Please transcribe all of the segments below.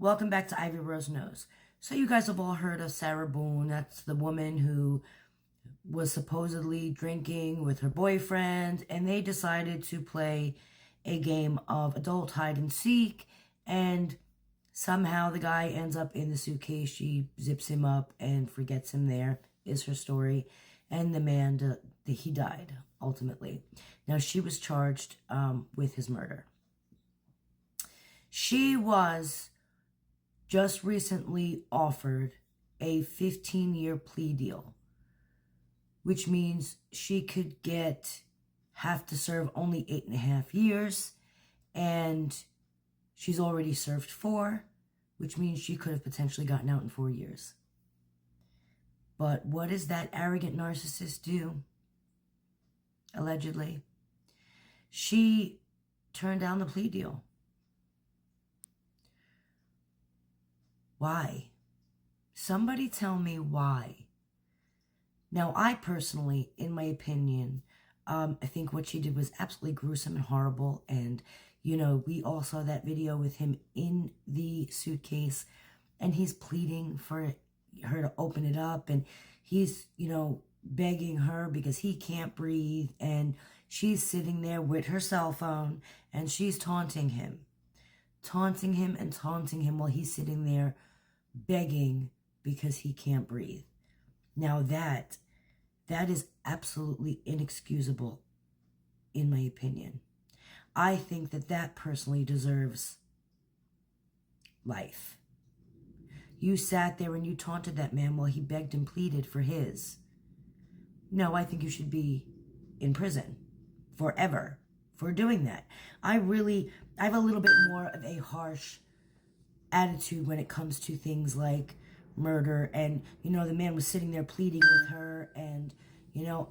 Welcome back to Ivy Rose Knows. So you guys have all heard of Sarah Boone. That's the woman who was supposedly drinking with her boyfriend, and they decided to play a game of adult hide and seek, and somehow the guy ends up in the suitcase. She zips him up and forgets him there, is her story. And the man, he died, ultimately. Now, she was charged with his murder. She was just recently offered a 15-year plea deal, which means she could have to serve only 8.5 years, and she's already served 4, which means she could have potentially gotten out in 4 years. But what does that arrogant narcissist do? Allegedly, she turned down the plea deal. Why? Somebody tell me why. Now, I personally, in my opinion, I think what she did was absolutely gruesome and horrible. And, we all saw that video with him in the suitcase, and he's pleading for her to open it up. And he's, begging her because he can't breathe. And she's sitting there with her cell phone, and she's taunting him while he's sitting there begging because he can't breathe. Now that is absolutely inexcusable, in my opinion. I think that personally deserves life. You sat there and you taunted that man while he begged and pleaded for his. No, I think you should be in prison forever for doing that. I have a little bit more of a harsh attitude when it comes to things like murder. And, the man was sitting there pleading with her. And,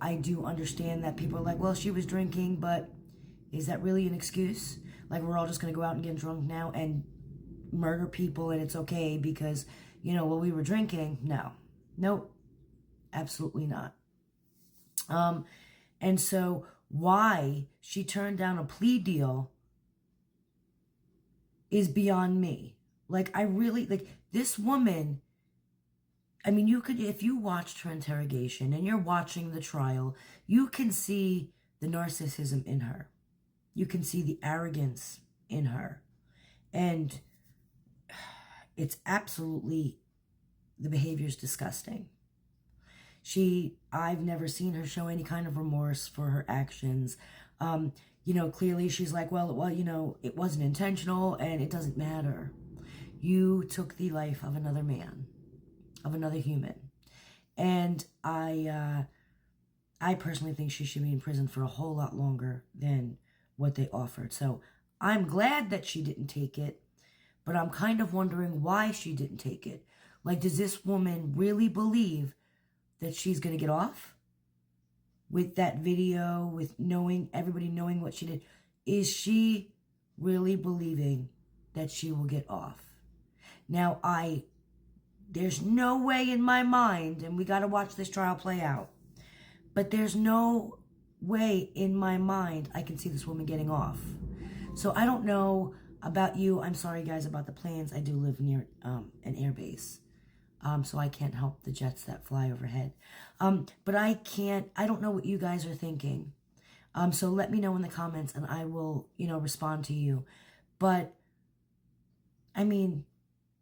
I do understand that people are like, well, she was drinking, but is that really an excuse? Like, we're all just going to go out and get drunk now and murder people and it's okay because, well, we were drinking? No. Nope. Absolutely not. And so why she turned down a plea deal is beyond me. Like, this woman, if you watched her interrogation and you're watching the trial, you can see the narcissism in her. You can see the arrogance in her. And it's absolutely, the behavior is disgusting. I've never seen her show any kind of remorse for her actions. Clearly she's like, well, it wasn't intentional and it doesn't matter. You took the life of another man, of another human. And I personally think she should be in prison for a whole lot longer than what they offered. So I'm glad that she didn't take it, but I'm kind of wondering why she didn't take it. Like, does this woman really believe that she's going to get off with that video, with everybody knowing what she did? Is she really believing that she will get off? Now, there's no way in my mind, and we got to watch this trial play out, but there's no way in my mind I can see this woman getting off. So I don't know about you. I'm sorry, guys, about the planes. I do live near an air base. So I can't help the jets that fly overhead. But I don't know what you guys are thinking. So let me know in the comments and I will, respond to you. But,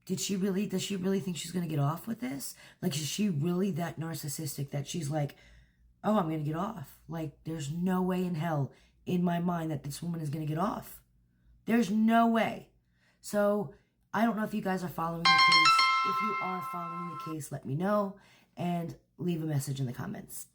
does she really think she's going to get off with this? Like, is she really that narcissistic that she's like, oh, I'm going to get off? Like, there's no way in hell in my mind that this woman is going to get off. There's no way. So I don't know if you guys are following the case. If you are following the case, let me know and leave a message in the comments.